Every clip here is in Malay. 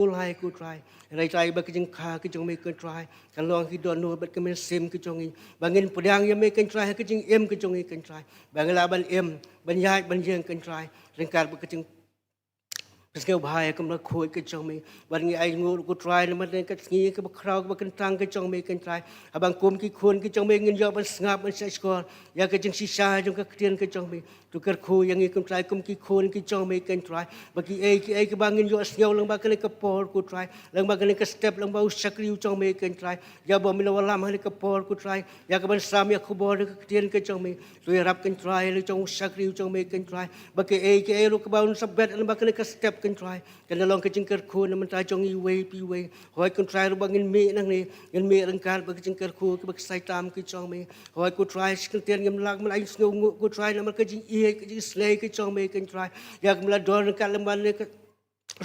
Hai ku try rai ba kijing kha kijong me kan try kan long ki don no bat kemen sim kijong i bangin pedang ya me kan try kijing em kijong i kan try bangla ban em ban yai ban jeng kan try rengkar ba kijing Pasal bahaya kamu nak koi ke jong me, barang ai ngur ku try nama dengan kat sengi ke bakrau ke bakentang ke jong me kan try, abang kum ki khun ke jong me ngin jawab sengap ban sai skor, ya ke jeng sisa jong ke ketian ke jong me, tukar ku yang ikut try kum ki khun ke jong me kan try, bagi ai ke bangin jawab sengaw lang bakal ke por ku try, lang bakal ke step lang bau sakri jong me kan try, ya bau mila walam hal ke por ku try, ya ke ban sam ya ku bor ke ketian ke jong me, tu ya rap kan try le jong sakri jong me kan try, bagi ai lu ke bau sabet lang bakal ke step kan try kan long ke jingkar khu na man ta jong i we pi we hoi kan try ro bangin me nang ni ngin me rang kar ba ke jingkar khu ke ba sai tam ke jong me hoi ku try skin ten ngim lag man ai sno ku try na man ke jing e ke jing slay ke jong me kan try ya ke mla dor kan lemban ne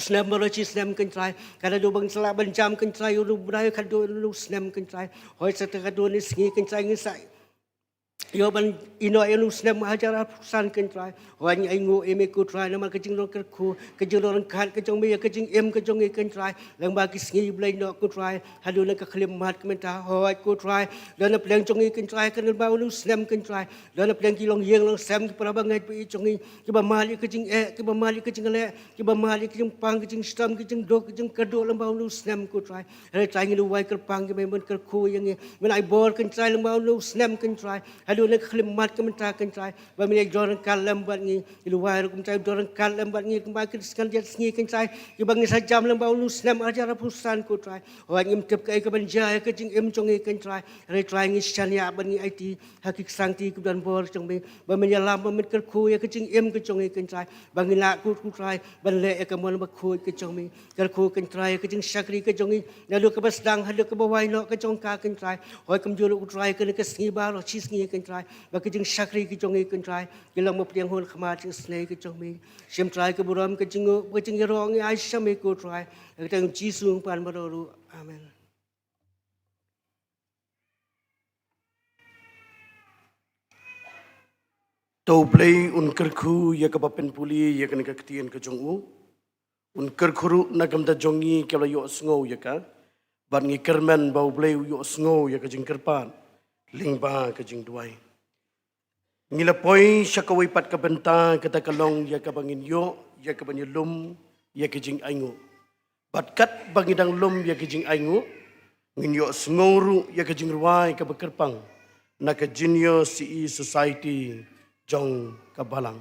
Snap molochi snap kan try kada do bang sala ban jam kan try lu brai kan do lu snap kan try hoi sa ta do ni sngi kan try ngi sai Yo ban ino elu snap mahajara san kan try wan ai ngo eme ku try na mal ka jing ro ka khu ka jing ro kan ka jong me ka jing em ka jong e kan try lang ba ki sngi blai no ku try hadu na ka khlim mat ka menta hoi ku try dan na pleng jong e kan try kan ba lu snap kan try dan na pleng ki long yeng long sam ki pra ba ngai pi jong e ki ba mali ka jing e ki ba mali ka jing le ki ba mali ka jing pang ka jing stam ka jing do ka jing ka do lang ba lu snap ku try re try ngi lu wai ka pang ki me mun ka khu yang e men ai bor kan try lang ba lu snap kan try hadu nak khlimat ke mentah kan try ba mi dorang kalam bat ngi ilu wai kum try dorang kalam bat ngi kembali ke sekal dia sengi kan try ki bang sa jam lam ba lu snam ajar pusan ko try wa ngim tep kai ke ban jaya ke jing em chong kan try re try ngi shania ban ngi it hakik sangti ku dan bor chong be ba mi lam ba mit ke khu ya ke jing em ke chong kan try bang ngi la ku try ban le ke mon ba khu ke chong mi ke khu kan try ke jing sakri ke chong na lu ke bas dang hadu ke ba wai no ke chong ka kan try hoi kum julu ku try ke sengi ba lo chi sengi kan try ba ke jing sakri ke jong kan try ke lang mo priang hol khama jing snei ke jong mi sim try ke buram ke jing rong ai sam ko try ke tang chi sung pan ba ru amen Tau play un kerku ya ka papen puli ya ka nakaktian ka jongu un kerkuru nagam da jongi ke la yo sngo ya ka ban ngi kermen bau play yo sngo ya ka jing kerpan lingba ka jing duai ngila poi syakawai pat ka benta kata kalong ya ka bangin yo ya ka banyulum ya ka jing aingu bat kat bangidang lum ya ka jing aingu ngin yo sngoru ya ka jing ruai ka bekerpang na ka jinyo si society jong kabalang.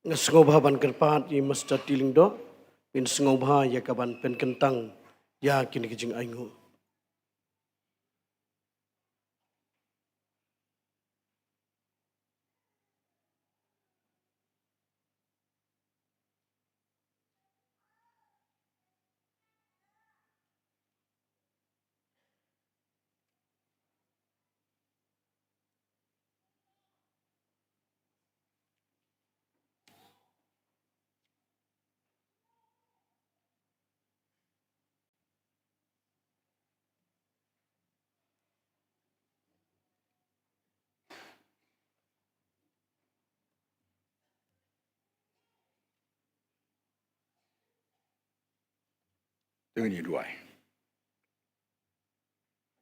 Ngasngobha ban kerpat yi masta tiling do. Min sngobha ya kaban pen kentang ya kini kijing aingu. Dengan ni dua.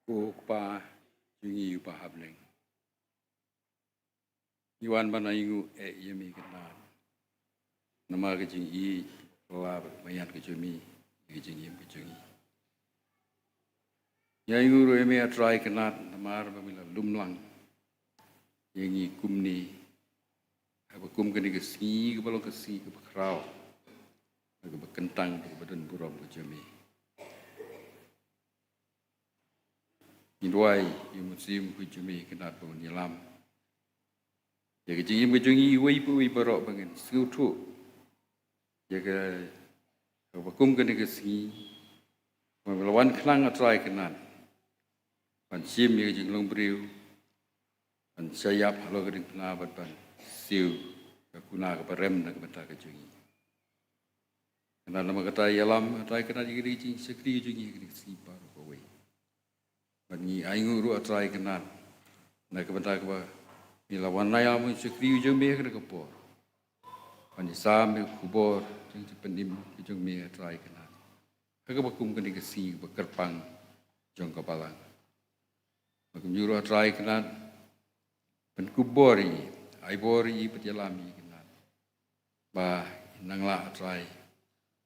Ko pa jungi pa hableng. Iwan banaingu yemi kenan. Nama kejing I la mayan kejumi kejing yem kejungi. Yaingu ro yemi atrai kenat namar pamila lumlang. Yengi kumni. Apa kum keni kesi kebalong kesi kebakrau. Kebakentang kebadan buram kejumi. Induai yang musim kujumi kenat bangun nyelam. Ya kejing kejungi wei pu wei barok bangun sekutu. Ya ke bakum kena kesi. Melawan kelang atrai kenat. Pan sim ya kejing long beriu. Pan sayap halau keding penabat pan siu. Keguna keparem dan kebenta kejungi. Kenat nama kata yalam atrai kenat jadi kejing sekri kejungi keding sipar kawai. Bani aingu ru atrai kenat. Nak kebentar keba. Bila wanaya mu sekri ujung me kena kepor. Bani sam kubor jeng pendim ujung me atrai kenat. Kega bakum kena kesi bekerpang jong kapalang. Bakum juru atrai kenat. Ben kubori aibori petjalami kenat. Bah nangla atrai.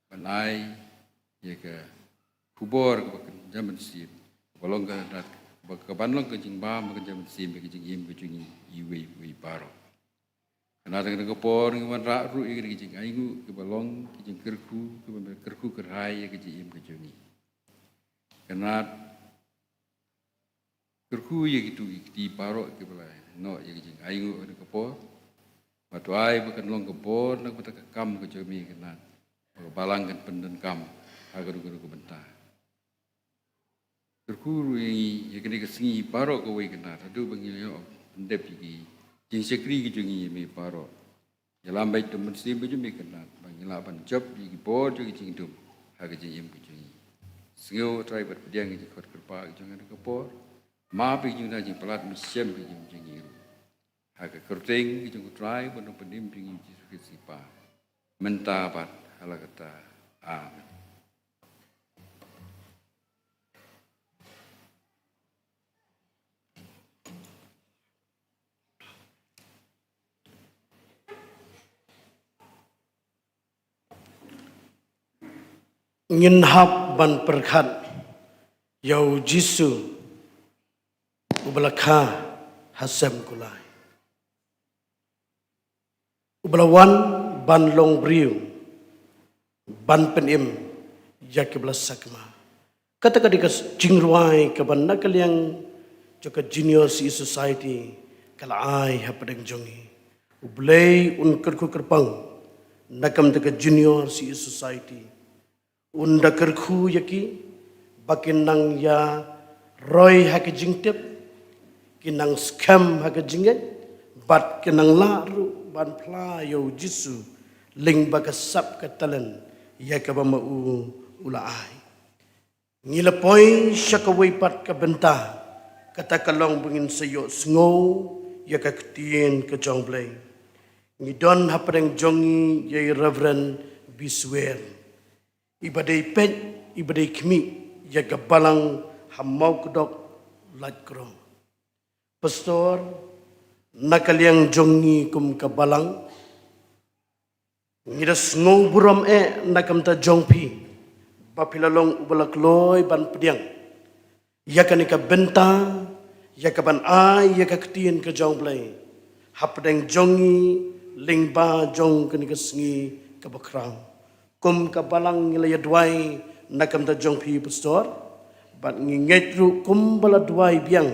Banai ye ke kubor ke zaman sim. Balong ke dat kebanlong ke jing ba makan jam sim ke jing im ke jing iwi baro. Karena dengan kepor dengan rak ru ke jing aingu ke balong ke jing kerku kerai ke jing im ke jungi. Karena kerku ye gitu di baro ke balai no ye ke jing aingu ke kepor. Matuai bukan long kepor nak betak kam ke jumi kena balang kan penden kam agar ke bentar. Terkuru yang kena kesengi parok kau kena. Tadu bangilnya pendep lagi. Jeng sekri kejungi me parok. Jalan baik tu mesti baju me kena. Bangilnya pan job lagi board juga jeng dum. Harga jeng yem kejungi. Sengau try buat pediang kejeng kuat kerpa kejeng ada kepor. Maaf kejeng dah jeng pelat misyam kejeng jeng iru. Harga kerteng kejeng try buat pendim jeng jeng sipa. Mentabat halah kata amin. Nginhap ban perkhat yau jisu ubalakha hasem kulai ubalawan ban long briu ban penim yakibla sakma kata kadika jingruai ke ban nakaliang joka junior si society kalai hapadeng jongi ublei unkerku kerpang nakam taka junior si society unda kerku yaki bakin nang ya roy hake jingtep kinang scam hake jinget bat kinang laru ban playo jisu ling baka sap katalan ya ka bama ulaai ngila poin syakawai pat ka benta kata kalong bungin sayo sngo ya ka ketien ke jongblay ngidon hapadeng jongi ya reverend biswer ibadai pet, ibadai kemi, jaga balang hamau kedok lat krong. Pastor, nakaliang jongi kum kabalang, ngidas ngau buram nakam ta jongpi, bapilalong ubalak loy ban pediang, yakan ika benta, yakaban ai, yakaktiin ke jongblay, hapdeng jongi, ling ba jong kani ka sngi ka bakrang kum ka balang ngila ya dwai nakam da jong pi pastor bat ngi ngetru kum bala dwai biang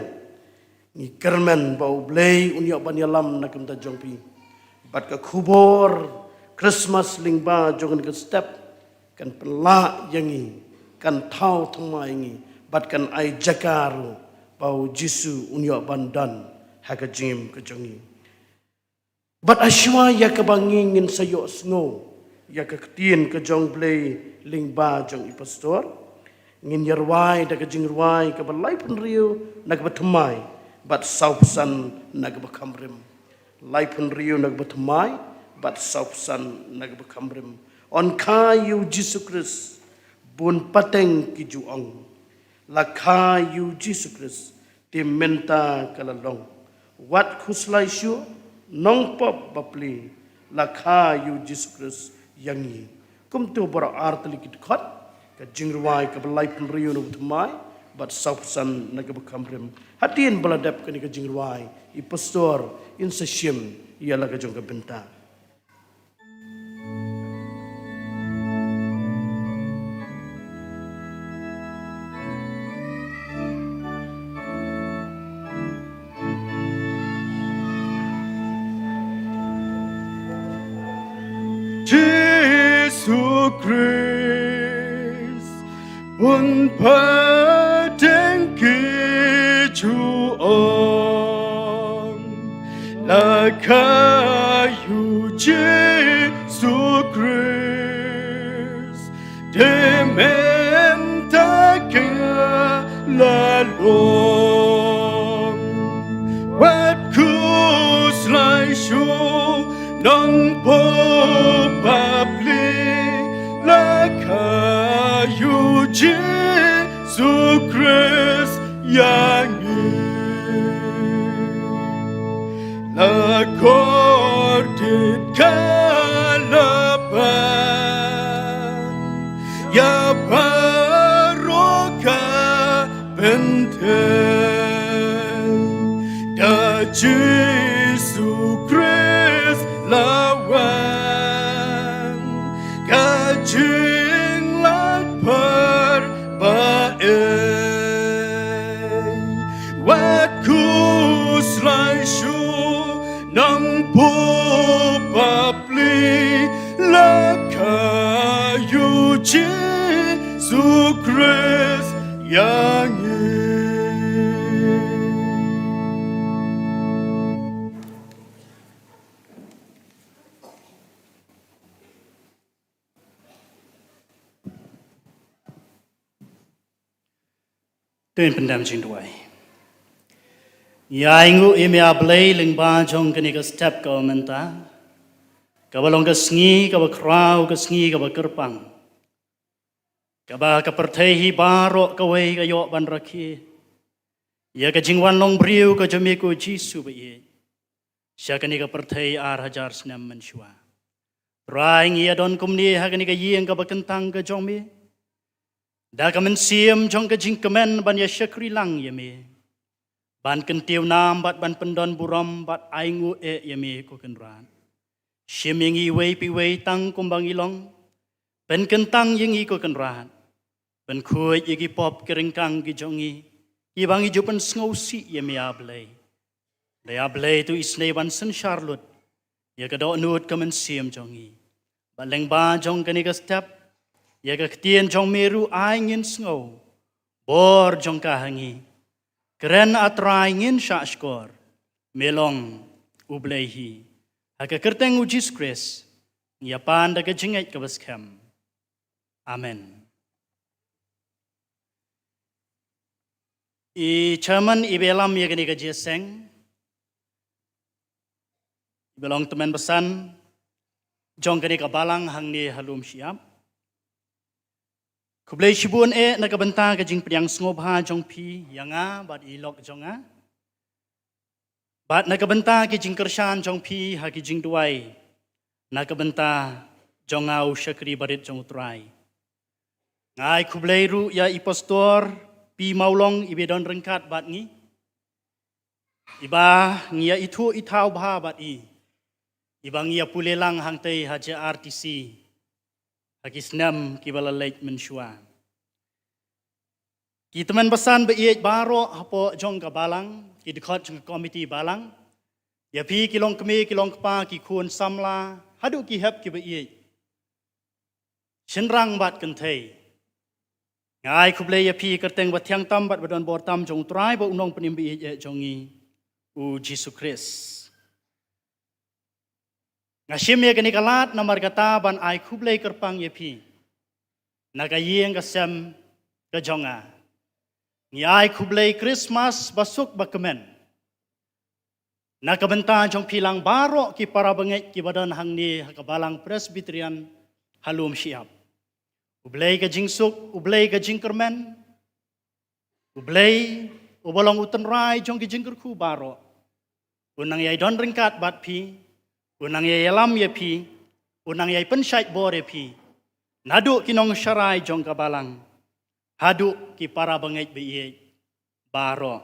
ngi kermen bau blei unya ban yalam nakam da jong pi bat ka khubor Christmas ling ba jong kani ka step kan pela yangi kan thau thongma yangi bat kan ai jakaru bau jisu unya bandan haka jim ka jongi bat ashwa ya ka bangingin sayo sngo ya ka ktien ka jong blei ling ba jong i pastor ngin yarwai da ka jingwai ka balai pun riu nak batumai bat saupsan nak bakamrim lai pun riu nak batumai bat saupsan nak bakamrim on kayu Jesus Christ bun pateng ki juang la kayu Jesus Christ ti menta kalalong wat khuslai shu nong pop bapli la kayu Jesus Christ yangi kum tu bara artli kit khat ka jingruai ka balai pun riu no tmai bat saupsan nak bakamrim hatin baladap ka ni ka jingruai I pastor in sashim ia la ka jong ka benta Jesus Christ, un pateng kejuang, la kayu Jesus Christ, dementa ke lalong, wat kuslai shu nong po Jesus Christ yangi la cordit kalaban ya paroka benten da Jesus Christ lawan kajing lat wat kuslai shu nang po papli la kayu Jesus Christ yangi Tuin pendam jing duai. Ya ingu imya blay ling ba jong kini ka step ka menta. Ka balong ka sngi ka ba krau ka sngi ka ba kerpang. Ka ba ka pertehi baro ka wei ka yo ban rakhi. Ya ka jingwan long briu ka jami ko jisu ba ye. Sya kini ka pertehi ar hajar senam menshua. Raing ya don kumni ha kini ka yeng ka ba kentang ka jong mi. Da kamen siam jong ka jing kemen ban ya syakri lang yame. Ban kentiu nam bat ban pendon buram bat aingu yame ko kenran. Siam yengi wei pi wei tang kumbang ilong. Ben kentang yengi ko kenran. Ben kuit yegi pop keringkang ki jongi. Ibang ijupan sngosi yame ablay. Da ablay tu isne ban sen Charlotte. Ya kado nut kamen siam jongi. Bat leng ba jong kani ka step. Ya ka ktien jong meru aingin snow bor jong kahangi keren atraingin syashkor melong ublehi haka kerteng ujis kres nyapan da ka jingait ka baskem amen I chairman ibelam ya kani ka jeseng belong teman pesan jong kani ka balang hangni halum siap Kublai shibun nakabenta ka jing priang sngob ha jong pi yanga bat ilok jonga. Bat nakabenta ka jing kershan jong pi ha ki jing duai. Nakabenta jongau syakri barit jong utrai. Ngai kublai ru ya I pastor pi maulong ibe don rengkat bat ngi. Iba ngia itu itau bha bat I. ibang ia pulelang hang tei haja RTC hagis nam ki balalek menshua ki teman besan be baro hapo jong ka balang ki dekat jong komiti balang ya pi kilong kemi kilong kpa ki kun samla hadu ki hep ki be shenrang bat kan thei ngai khuble ya pi kerteng bat thiang tam bat badon bor tam jong trai bo unong penim be jongi u Jesus Christ ngashim ye kani kalat namar kata ban ai khuble kerpang ye pi nagayeng kasem ka jonga ngi ai khuble Christmas basuk bakemen nakabenta jong pilang baro ki para benget ki badan hangni hakabalang presbyterian halum siap ublay ka jingsuk ublay ka jingkermen ublay ubolong utenrai jong ki jingkerku baro unang yai don ringkat bat pi unang yai alam ye pi unang yai pensyait bore pi nadu kinong syarai jong kabalang hadu ki para benget be baro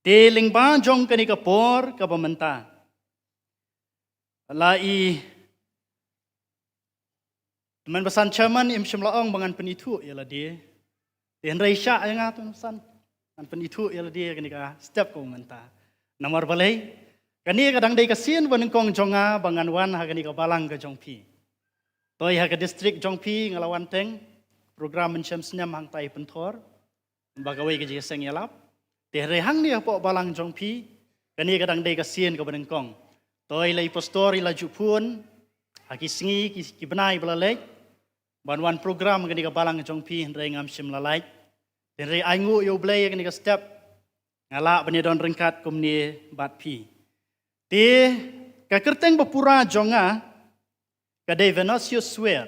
teling ba jong kani kapor ka pamenta lai teman pesan chairman im shimlaong bangan penitu ialah dia den raisha yang atun pesan an penitu ialah dia kani ka step ko menta nomor balai kani kadang dei kasien ban kong jonga bangan wan ha kani ka balang ka jongpi toy ha ka district jongpi ngalawan teng program mencem senyam hang tai pentor bagawai ka je seng yalap te rehang ni apo balang jongpi kani kadang dei kasien ka ban kong toy lai pastori la jupun haki singi ki benai balalek banwan program kani ka balang jongpi rei ngam sim lalai den rei aingu yo blay kani ka step ngala bani don ringkat kumni bat pi te ka kerteng bapura jonga ka dei venosius swear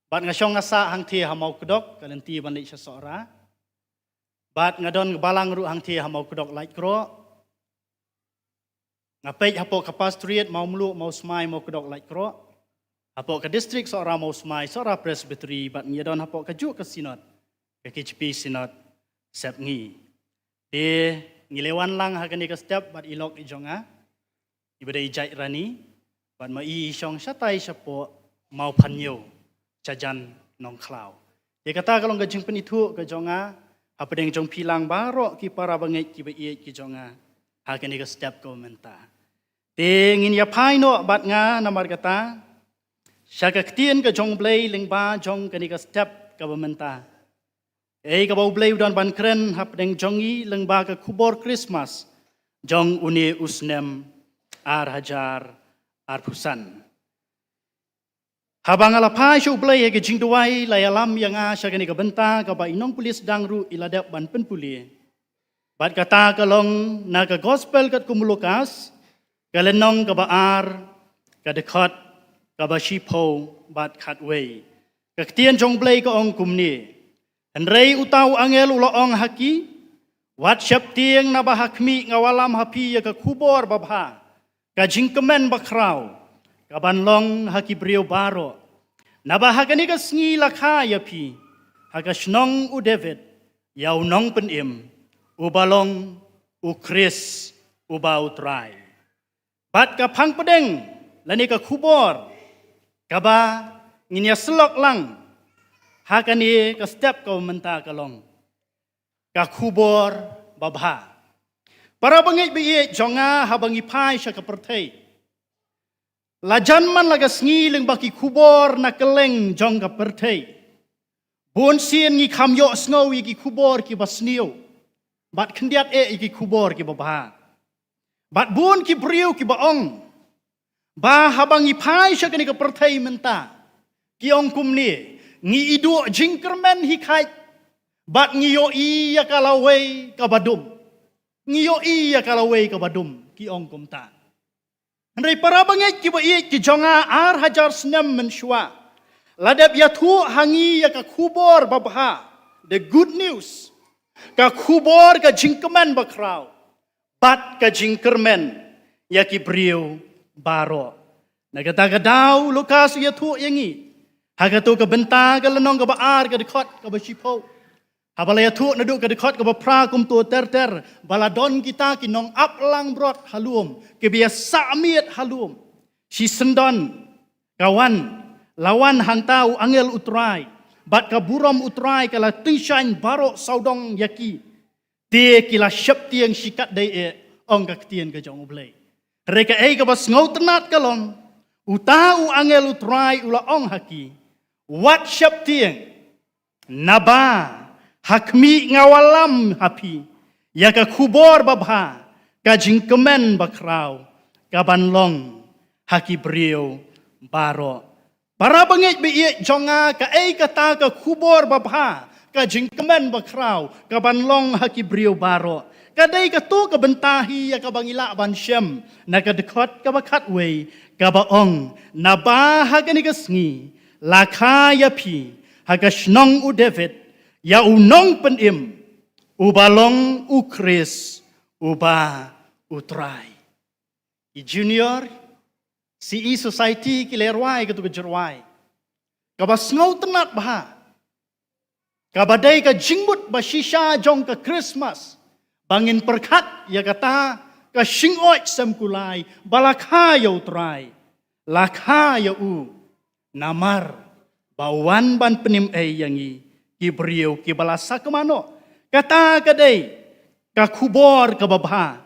bat ngashong ngasa hang thi hamau kedok kalenti ban dei sora bat ngadon balang ru hang thi hamau kedok lait kro ngapej hapo ka pastoriat mau mlu mau smai mau kedok lait kro hapo ka district sora mau smai sora presbytery bat ngidon hapo ka juk ka sinod ka KHP sinod sep ngi te ngilewan lang hakani ka step bat ilok ijonga ibadai jai rani bat ma i syong satai sapo mau panyo cajan nong klau ye kata kalong gajing penitu ka jonga hapedeng jong pilang baro ki para banget ki be ki jonga hakani ka step ko menta te ngin ya paino bat nga namar kata syaka ktien ka jong blay lingba jong kani ka step ka menta ka bau blay udan ban kren hapedeng jongi lengba ka kubor Christmas jong uni usnem ar hajar ar pusan habang alapai syu blay ke jing duai layalam yang a syakani ka benta ka ba inong pulis dangru iladap ban penpuli bat kata kalong na ka gospel kat kumulukas kalenong ka baar ka dekat ka ba shipo bat khatway ka ktien jong blay ka ong kumni Henrei utau angel uloong haki, wat syap tieng na bahakmi ngawalam hapi ya ka kubor babha, ka jingkemen bakrau, ka banlong haki brio baro, na bahakani ka sngi lakha ya pi, haka shnong u David, yau nong penim, u balong, u Chris, u bau trai. Bat ka pang pedeng, lani ka kubor, ka ba nginya selok lang, hakani ka step ka menta kalong ka kubor babha para bangit bi jonga habangi pai sya ka perthei lajan man laga sngi leng baki kubor na keleng jong ka perthei bon sien ngi kham yo sngowi ki kubor ki basnio bat khendiat ki kubor ki babha bat bon ki briu ki baong ba habangi pai sya kani ka perthei menta ki ong kumni ngi idu jingkermen hikai bat ngiyo iya kalawai kabadum ngiyo iya kalawai kabadum ki ong kumta Henry para banget ki ba ki jonga ar hajar senam menshwa ladap ya thu hangi ya ka kubor babha the good news ka kubor ka jingkermen bakrau bat ka jingkermen ya ki brio baro nagadagadaw lukas ya thu yangi Hagatu ka benta ka lanong ka baar ka dekot ka basipo. Habalaya tu naduk ke dekat ke bapra kum tu ter baladon kita kinong aplang brot halum kebiasa amiat halum si sendon kawan lawan hantau angel utrai bat ka buram utrai kala tishan barok saudong yaki dia kila syap tiang sikat dai ong ka ketien ke jong ublei reka ka bas ngau tenat kalong utau angel utrai ula ong haki wat syap tiang naba hakmi ngawalam hapi ya ka kubor babha ka jingkemen bakrau ka banlong haki brio baro para bangit bi jonga ka kata ka kubor babha ka jingkemen bakrau ka banlong haki brio baro kadai ka tu ka bentahi ya ka bangila ban syem na ka dekot ka bakat wei ka baong na ba ha ka ni kasngi lakha ya pi ha ka snong u David ya unong penim ubalong u Chris uba utrai i junior CE society kilerwai ke tu ke jerwai ka basngau tenat bah ka badai ka jingbut basisha jong ka Christmas bangin perkat ya kata ka singoi semkulai balakha ya utrai lakha ya u namar bawan ban penim yangi ki beriau ki balasa ke mano kata kadai ka kubor ka babha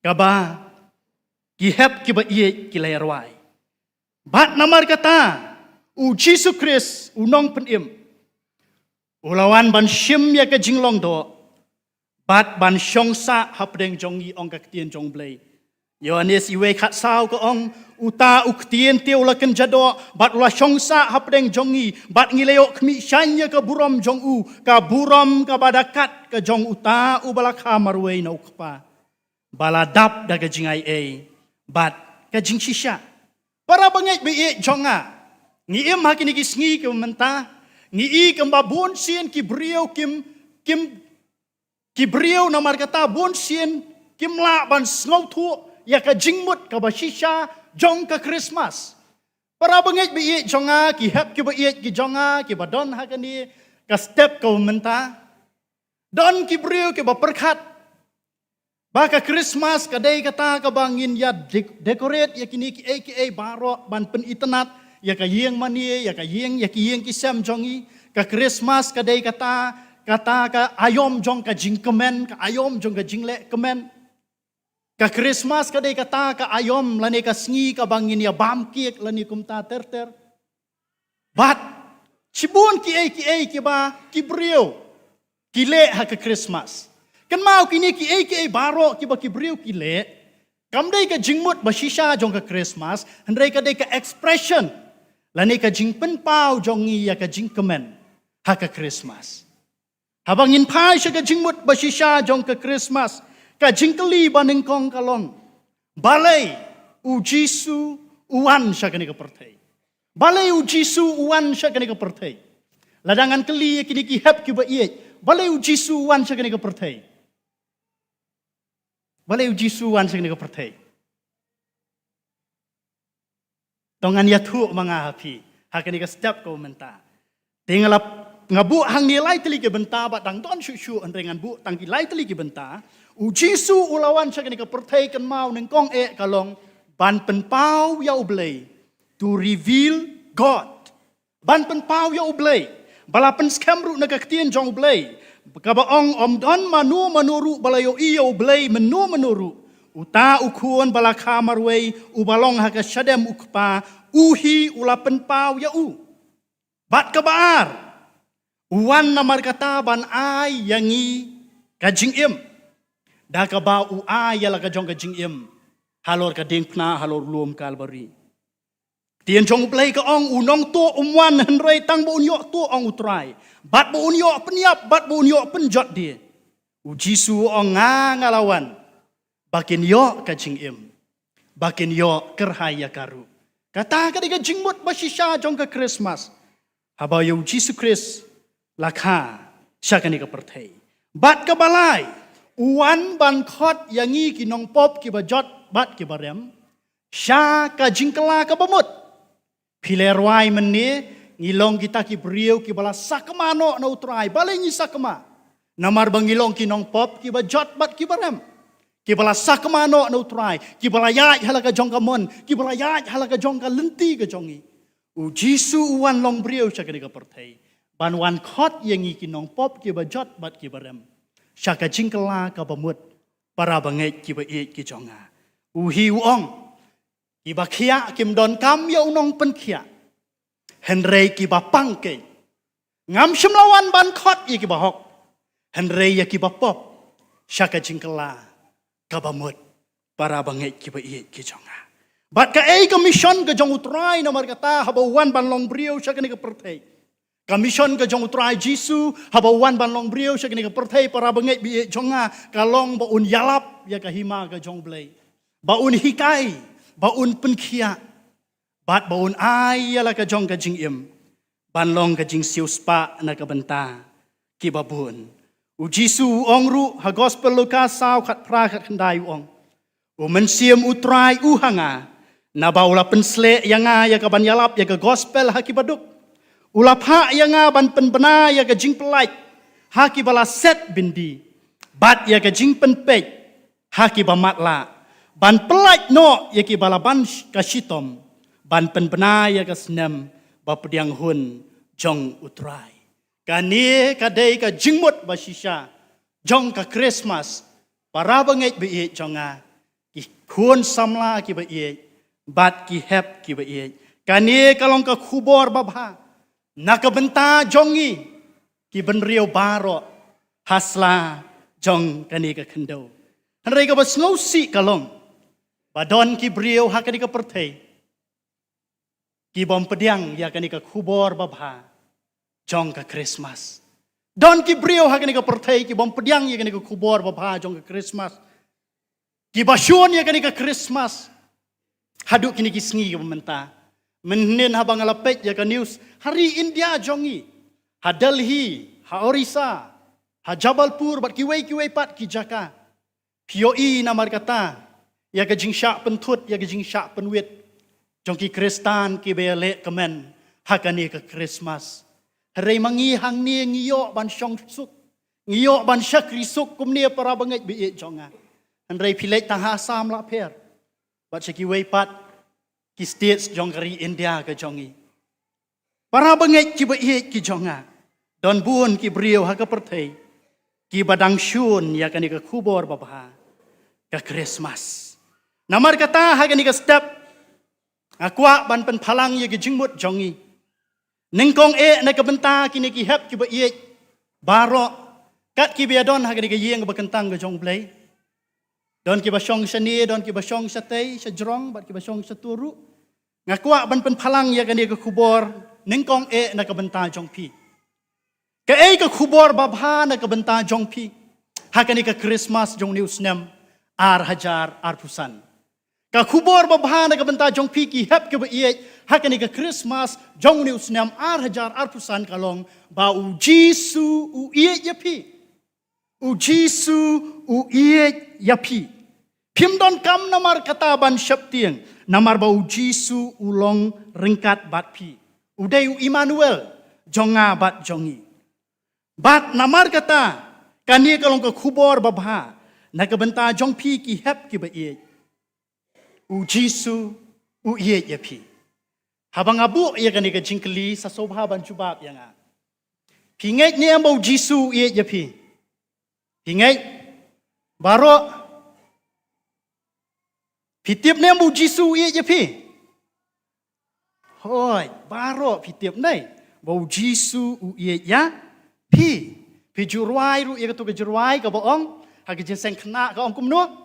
ka ba ki hep ki ba ie ki layarwai bat namar kata u Jesus Christ unong penim ulawan ban shim ya ka jinglong do bat ban syongsa hapdeng jongi ong ka ketien jong blei Yohanes iwe khat sao ko ong uta uktien te ulaken jado bat ula syongsa hapdeng jongi bat ngileo kmi syanya ka buram jong u ka buram ka badakat ka jong uta u balakha marwei na ukpa baladap da ka jingai bat ka jing shisha para bangai be jonga ngi im hakini kisngi ke menta ngi i ke babun sien ki brio kim brio namar kata bon sien kim la ban ngau thu ya ka jingmut ka bashisha jong ka Christmas para bangai be jonga ki hep ki be ki jonga ki badon hakani ka step ka menta don ki brio ki ba perkat baka Christmas kadai kata ka bangin ya decorate ya kini ki baro ban pen itenat ya ka yeng mani ya ka yeng kisam jongi ka Christmas kadai kata ka ayom jong ka jingkemen ka ayom jong ka jingle kemen ka Christmas kadai kata ka ayom lani ka sngi ka bangin ya bamkik lani kumta ter bat cibun ki ba ki brio ki le ha ka Christmas kan mau kini ki baro ki ba ki brio ki le kam dai ka jingmut ba shisha jong ka Christmas handai ka dai ka expression lani ka jingpen pau jongi ya ka jingkemen ha ka Christmas habangin pai siya ka jingmut ba shisha jong ka Christmas ka jingkeli baning kong kalong balay u Jisu uwan siya kani ka pertay balay u Jisu uwan siya kani ka pertay ladangan keli kini ki hep ki ba iye balay u Jisu uwan siya kani ka pertay balay u Jisu uwan siya kani ka pertay tongan yatu mga hapi hakani ka step ko menta tingalap ngabu hang nilai teli ke benta bat dang don shu andrengan bu tang nilai teli ke benta u Jisu ulawan sa kani ka pertai kan mau neng kong kalong ban pen pau ya ublei to reveal God ban pen pau ya ublei balapen skamru na kaktian jong ublei kabaong omdon manuru balayo iya ublei menuru uta ukuan balakha marwei ubalong haka syadem ukpa uhi ulapen pau ya u bat kabar uwan namar kata ban ai yangi kajing im da ka ba u ai yala ka jong kajing im halor ka ding pna halor luom kalbari tien jong play ka ong unong to umwan henrei tang bo unyo to ong utrai bat bo unyo penyap bat bo unyo penjot dia u Jisu ong ngalawan bakin yo kajing im bakin yo kerhaya karu kata ka diga jingmut basisha jong ka Christmas haba yo Jisu Christ lakha syakani ka perthai bat ka balai uwan ban khot yangi ki nong pop ki bajot bat ki barem sya ka jingkala ka bamut pilerwai menni ngilong kita ki beriau ki bala sakma no na utrai balai ni sakma namar bangilong ki nong pop ki ba jot bat ki barem ki bala sakma no na utrai ki bala ya halaka jong ka mon ki bala ya halaka jong ka lenti ka jongi u jisu wan long beriau syaka ka pertai ban wan khot yang ki nong pop ki ba jot bat ki barem syaka jingkala ka bamut para bangai ki ba e ki jonga u hiu ong Iba kia kim don kam ya unong pen kia. Henry kiba pangke. Ngam shimlawan ban khot ya kiba hok. Henry ya kiba pop. Syaka jingkala kabamut para bangai kiba iet kijonga. Bat ka ei commission ka jong utrai nomor kata habawan ban long brio syaka ni ka pertai. Commission ka jong utrai Jisu habawan ban long brio syaka ni ka pertai para bangai bi jonga kalong ba un yalap ya ka hima ka jong blai. Ba un hikai baun penkia bat baun ai ala ka jong ka jing im ban long ka jing siu spa na ka benta ki babun u jisu ong ru ha gospel Lukas sao khat pra khat khandai ong u men siam utrai u hanga na baula pensle yanga ya ka ban yalap ya ka gospel ha ki baduk ula pha yanga ban penbena ya ka jing pelait ha ki bala set bindi bat ya ka jing penpej ha ki bamatla ban pelaj no yaki balaban kasitom ban penpena ya kasnem bapdiang hun jong utrai kani kadai ka jingmut basisha jong ka Christmas para bangai be jonga ki khun samla ki be bat ki hep ki be kani kalong ka khubor babha nakabenta jongi ki benriau baro hasla jong kani ka khendo hanrei ka basngausi kalong Badon ki beriau hakani ka pertai. Ki bom pediang ya kani ka khubor babha. Jong ka Christmas. Don ki beriau hakani ka pertai ki bom pediang ya kani ka khubor babha jong ka Christmas. Ki basyun ya kani ka Christmas. Haduk kini ki sngi ka menta. Menin habang alapet ya ka news hari India jongi. Ha Delhi, ha Orissa, ha Jabalpur bat ki wei pat ki Jaka. POE namar kata ya ka jing syak pentut ya ka jing syak penwit jong ki Kristan ki bele kemen hakani ka Christmas hari mangi hang ni ngiyo ban syong suk ngiyo ban syakri suk kum ni para bangai bi jonga hanrei pilek tang asam la per bat syaki wei pat ki states jong kari India ka jongi para bangai ki bi ki jonga don bun ki beriau ha ka pertai ki badang syun ya kani ka khubor babha ka Christmas Namar kata hagan ni ka step akwa ban pen phalang ye ki jingmut jongi ningkong na ka benta kini ki hep ki ba ye baro kat ki biadon hagan ni ka yeng ba kentang ka jong blai don ki ba syong sani don ki ba syong satay sa jrong bat ki ba syong sa turu ngakwa ban pen phalang ye kan ni ka khubor ningkong na ka benta jong pi ka ka khubor babha na ka benta jong pi hagan ni ka Christmas jong news nem hajar pusan ka khubor babha na ka benta jong pi ki hep ke ba hakani ka Christmas jong ni usnam hajar pusan kalong ba u Jisu u yapi u Jisu u yapi pimdon kam namar kataban syaptieng namar ba u Jisu ulong ringkat bat pi udai u Immanuel jonga bat jongi bat namar kata kani kalong ka khubor babha na ka benta jong pi ki hep ki ba u Jisu u yapi habang abu ya kani ka jingkli sa sobha ban jubab yang a pingai ni ambau Jisu yapi pingai baro pitip ni ambau Jisu yapi hoi baro pitip nai bau Jisu u pi juruai ru ya ka tu ka juruai ka boong ha ka jenseng kena ka ong kumno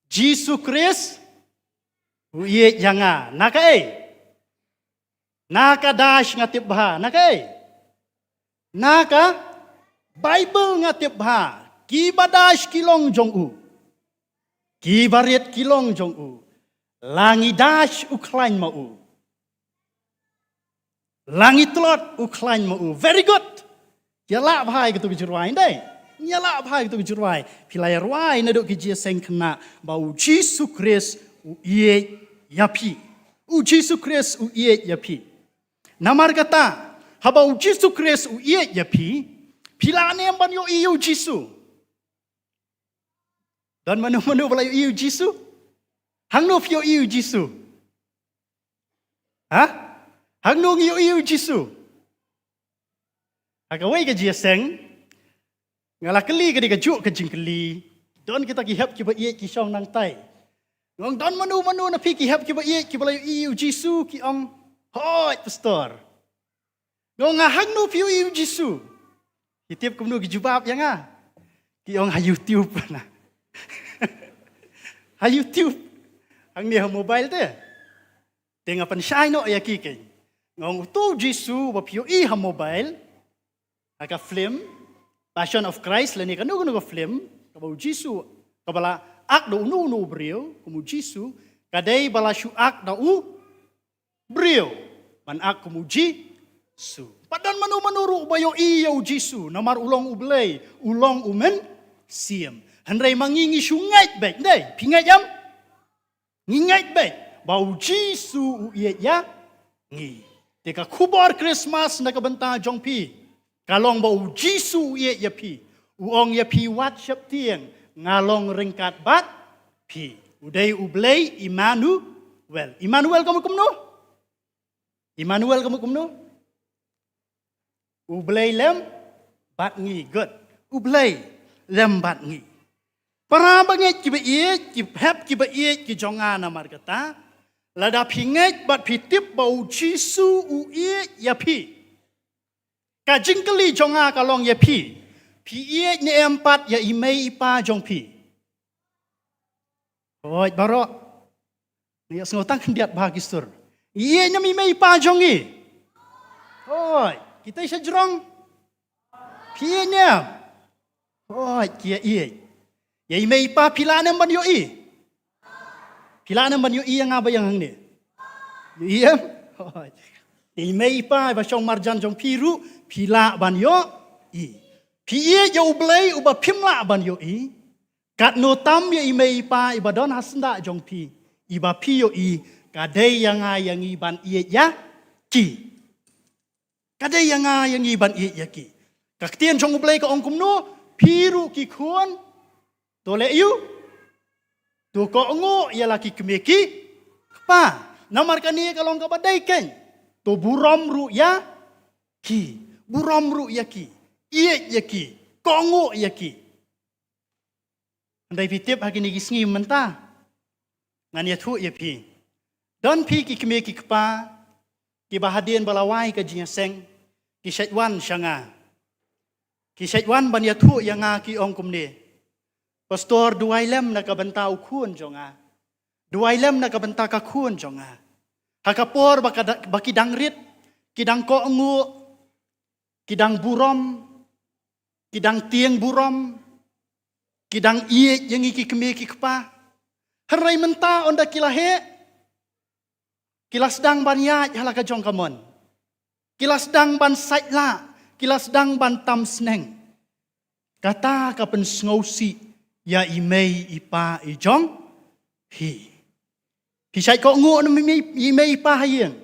Jisu Kris uye janga naka naka dash ngatip bah naka naka Bible ngatip bah ki badash kilong jong u ki bariat kilong jong u langi dash uklain ma u langi telot uklain ma u very good yala bhai ke tu bijurwai dai nyala bhai tu bijurwai pilai ruai na dok ki seng kena bau Jisu Kris u yapi u Jisu Kris u yapi Namar kata, habau Jisu Kris u iya ya pi la ne ban yo iyo Jisu. Dan manu bala yo iyo Jisu? Hang no yo iyo Jisu. Ha? Hang no yo iyo Jisu. Agawai ka jia seng, ngala keli ka di ka juk ka jing keli. Don kita ki hep ki ba iya ki song nang tai. Ngong don manu na pi ki hep ki ba iya ki bala yo iyo Jisu ki ong hoi pastor. Ngong ngahang no pi yo iyo Jisu. Kitip kumnu ki jubab yang ki ong ha YouTube na. Ha YouTube. Hang ni ha mobile te. Tengah pan syai no ya ki ke. Ngong tu Jisu ba pi yo i ha mobile. Aka film Passion of Christ lani kanu ka film kabau Jisu kabala ak do unu brio kumu Jisu kadai bala syu ak da u brio man ak kumu Jisu padan manu bayo iyo Jisu namar ulong ublay ulong umen siem handrai mangingi sungai baik dai pingai jam ngingai baik bau Jisu u iya ya ngi teka kubar Christmas na kabenta jong pi kalong bau Jisu ye ya pi. Uong ya pi wat syap tieng. Ngalong ringkat bat pi. Udai ublay Immanuel. Immanuel kamu kumno? Immanuel kamu kumno? Ublay lem bat ngi. Good. Ublay lem bat ngi. Para banget kiba iye, kibhep kiba iye ki jonga namar kata. Lada pinget bat pitip bau Jisu u iye ya pi. Ka jingkeli jonga kalong ya pi ie ni empat ya imei ipa jong pi. Oi barok. Ni sengotang kendiat bahagistur. Ie nya imei ipa jong i. Oi, kita isa jerong. Pi nya. Oi, kia ie. Ya imei ipa pilanem ban yo i. Pilanem ban yo i yang aba yang hang ni. Iya. Oi. Imei ipa ba syong marjan jong piru pila ban yo i. Pie yo blay uba pimla ban yo i. Kat no tam ya imei pa iba don hasenda jong pi. Iba pi yo i kadai yang yang i ban i ya ki. Kadai yang i ban i ya ki. Kaktian jong blay ka ong kumno piru ki kuan tole yu. Tu ko ngo ya laki kemeki pa. Namar kani kalong ka badai ken. Tu buram ru ya ki. Buram ru ya ki. Iye ya ki. Kongo ya ki. Andai pitip hagi ni gisngi mentah. Ngan ya tu ya pi. Don pi ki keme ki kpa. Ki bahadian balawai ka jinya seng. Ki syaiwan syanga. Ki syaiwan ban ya tu yang ki ong kumne. Pastor duai lem na kabenta ukun jonga. Duai lem na kabenta ka kun jonga. Hakapor baki dangrit. Kidang ko ngu. Kidang burom. Kidang tiang burom. Kidang iye yang iki keme iki kepa. Harai menta onda kilahe. Kilas dang ban ya halaka jong kamon. Kilas dang ban saitla. Kilas dang ban tam sneng. Kata kapen sngosi ya imei ipa ijong hi. Kisai ko ngu na imei ipa hayeng.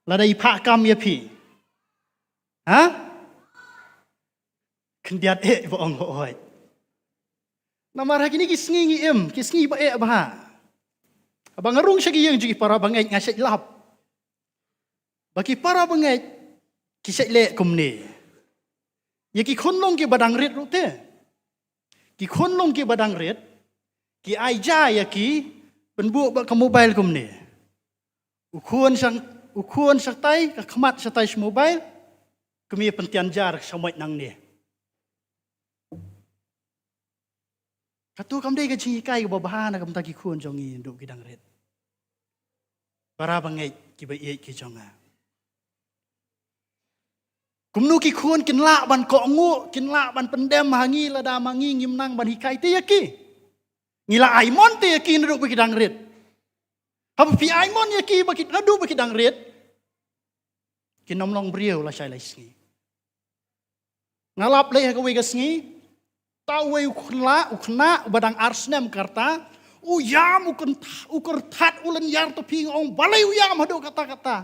Lada ipa kam ya pi. Ha? Kendiat boong hooi. Namar hagi ni kisngi kisngi ba bah. Abang ngarung siya giyang jugi para bangay nga siya lap. Bagi para bangay kisay le kumni. Ya ki kunlong ki badang rit rute. Ki kunlong ki badang rit. Ki aja ya ki penbu ba ka mobile kumni. Ukuan sang tay ka khamat sa tay sa mobile. Kami pentian jar sa moit nang ni. Katu kam day ka chingikai ka babahan na kam taki kun jongi do kidang red. Para bangay kiba iye ki jonga. Kumnu ki kun kinla ban ko ngu kinla ban pendem hangi lada mangi ngimnang ban hikai te yaki. Ngila aimon te yaki nduk ba kidang red. Hab pi aimon yaki ba kid nadu ba kidang red. Kinomlong brio la sai laisngi. Ngalap leh ka wi gasngi. Tahu ukna badang arsnem karta uyam ukur tat ulen yar to ping ong balai uyam hado kata-kata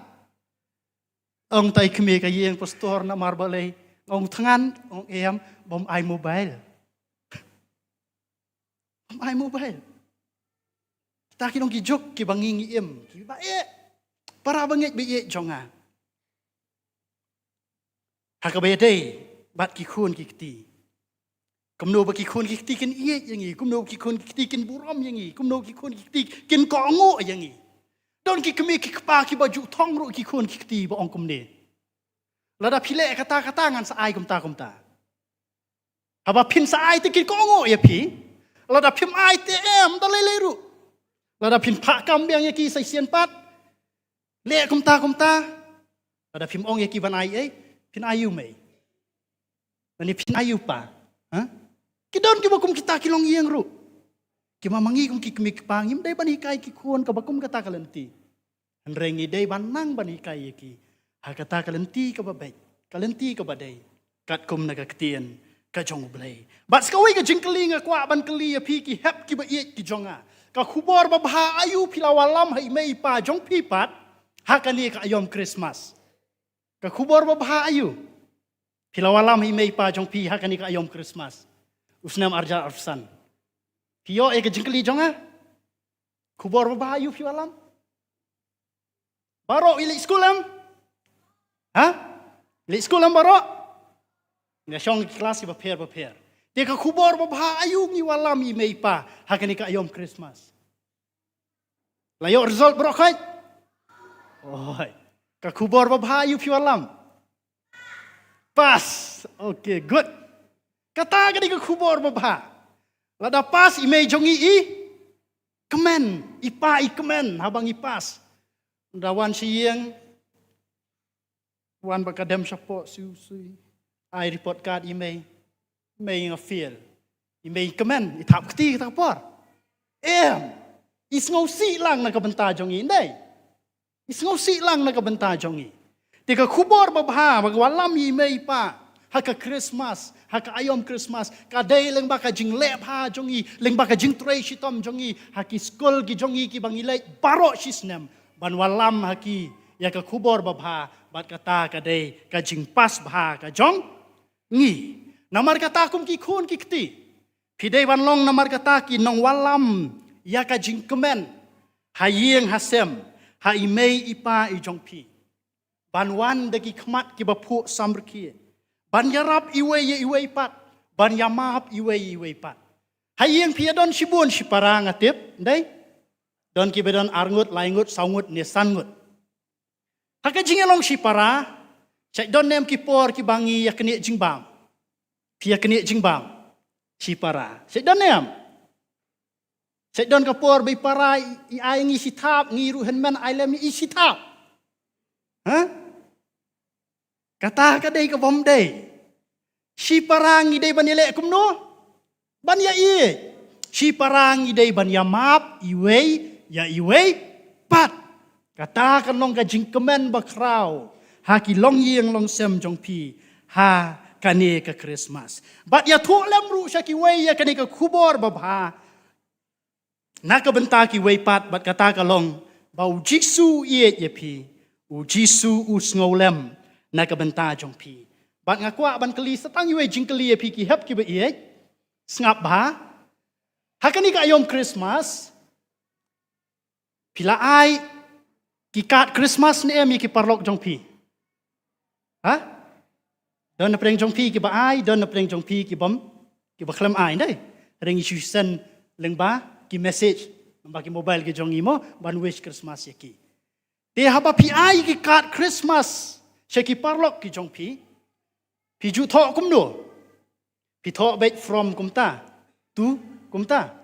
Ong tay kami kayeng pastor na marbalay. Ong tangan, ong bom iMobile. Bom iMobile. Ta kinong gijok ki bangingi ki bae. Para bangit biye jonga. Hakabay bat ki khun ki kti. Kumno ba ki khun ki kti kin iye yangi, kumno ki khun ki kti kin buram yangi, kumno ki khun ki kti kin kongo yangi. Don ki kami ki kpa ki baju thong ro ki khun ki kti ba ong kumne. Lada pile kata ngan sa ai kumta. Haba pin sa ai te kin kongo ya pi. Lada pim ai te dalai ru. Lada pin pak kam yang ya ki sai sian pat. Le kumta. Lada pim ong ya ki ban ai pin ayu mai. Nani pin ayu pa. Ha? Kidon ki bakum kita kilong iyang ru. Ki mamangi kum ki kmi pangim dai bani kai ki kuon ka bakum kata kalenti. Rengi dai banang bani kai ki. Ha kata kalenti ka babai. Kalenti ka badai. Kat kum naga ketien ka jong blai. Bat skawi ka jingkeli nga kwa ban keli ya pi ki hep ki ba iet ki jonga. Ka khubor ba bha ayu pilawalam hai mei pa jong pi pat. Ha kani ka ayom Christmas. Ka khubor ba bha ayu. Pilawalam hai mei pa jong pi ha kani ka ayom Christmas. Usnam arja arfsan. Pio ke jingkeli jonga. Khubor ba bha ayu pilawalam. Baro ili sekolah. Ha? Ili sekolah baro. Nga syong kelas prepare. Dia ka khubor ba bha ayu ni walam i mei pa ha kani ka ayom Christmas. Layo result bro kai. Oi. Ka khubor ba bha ayu pilawalam. Pas. Okay, good. Kata ka di ka khubor ba bha. Lada pas imei jongi kemen. Ipa kemen habang ipas. Dawan siyang wan bakadem support sui. I report card imei. Imei nga feel. Imei kemen. Itap keti kita por. Is ngau si lang nakabenta jongi. Hindi. Is ngau si lang nakabenta jongi. Tika khubor babha magwalam imei pa. Haka Christmas, haka ayom Christmas, kadai leng baka jing lep ha jongi, leng baka jing tray shitom jongi, haki school ki jongi ki bangilai baro shisnem, ban walam haki ya ka khubor babha bat kata kadai ka jing pas bha ka jong ngi. Namar kata kum ki khun ki kti. Pidai wan long namar kata ki nong walam ya ka jing kemen, hayeng hasem, ha imei ipa i jong pi. Ban wan deki khmat ki bapu samrki. Ban yarap iwe pat. Ban yamap iwe pat. Hayeng piadon sibun sipara ngatip. Ndai. Don ki bedon arngut, laingut, saungut, nesangut. Haka jingelong sipara. Cek don nem ki por ki bangi ya keni jingbam. Pia keni jingbam. Sipara. Cek don nem. Cek don kapor bai para i ayengi sitap ngiru henmen ailem i sitap. Ha? Kata kadai ka bom dai. Si parang idai ban yale kumno. Ban ya i. Si parang idai ban ya map iwe pat. Kata kan long ka jingkemen bakrau. Ha ki long yeng long sem jong pi. Ha kane ka Christmas. Bat ya thu lem ru sya ki we ya kane ka khubor babha. Naka benta ki we pat bat kata ka long bau jisu iet ye pi. U jisu us ngolem naka benta jong pi. Bat ngakwa ban keli setang iwe jingkeli pi ki hep ki ba iet. Sngap ba. Hakani ka ayom Christmas. Pila ai ki kat Christmas ni em ki parlok jong pi. Ha? Don na preng jong pi ki ba ai, don na preng jong pi ki bom ki ba khlem ai dai. Reng isu sen leng ba ki message namba ki mobile ki jong imo ban wish Christmas ye ki. Te haba pi ai ki kat Christmas. Sheki parlok ki jong pi. Pi ju tho kum no. Pi tho back from kumta. Tu kumta.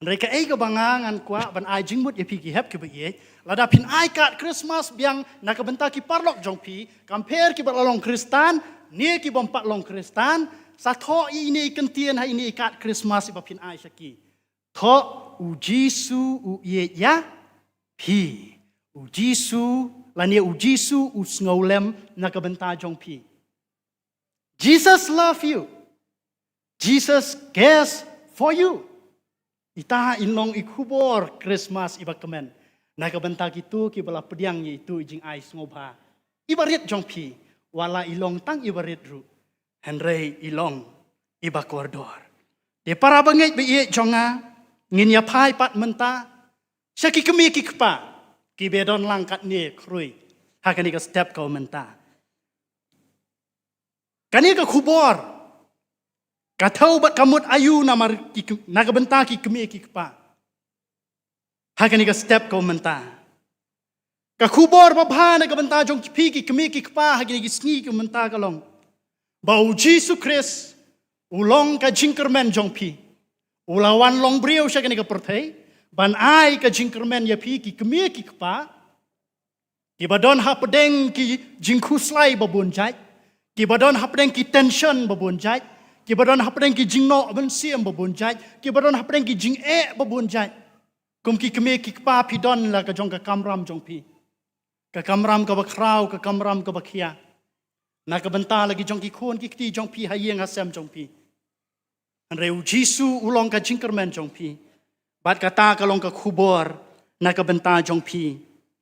Mereka ka bangangan kwa ban ai jingmut ye pi ki hep ki ba ye. Lada pin ai kat Christmas biang nakabenta ki parlok jong pi. Compare ki balong Kristan. Ni ki bom patlong Kristan. Sa tho ini kentien ha ini kat Christmas iba pin ai shaki. Tho u Jisu u ye ya pi. U Jisu lania u Jisu u snolem nakabenta jong pi. Jesus love you. Jesus cares for you. Ita inong ikubor Christmas iba kemen. Nakabenta kitu ki bala pediang itu ijing ai sngoba ibarit jong pi wala ilong tang ibarit ru henrei ilong iba koridor de para bangai be jonga ngin ya pai pat menta syaki kemi ki kpa ki bedon langkat ni krui hakani ka step kau menta kani ka khubor ka thau bat kamut ayu namar ki naga benta ki kemi ki kpa hakani ka step kau menta ka khubor babha na ka benta jong pi ki kemi ki kpa hakani ki sngi ki menta ka long bau Jesus Christ ulong ka jingkermen jong pi ulawan long brio syakani ka perthai ban ai ka jingkermen ya pi ki kemi ki kpa ki badon hapdeng ki jingkhuslai babun jai ki badon hapdeng ki tension babun jai ki badon hapdeng ki jingno ban siam babun jai ki badon hapdeng ki jing babun jai kum ki kemi ki kpa pi don la ka jong ka kamram jong pi ka kamram ka bakrau ka kamram ka bakhia na ka benta lagi jong ki khon ki kti jong pi hayeng asam jong pi an reu jisu ulong ka jingkermen jong pi bat kata ka long ka khubor na ka benta jong pi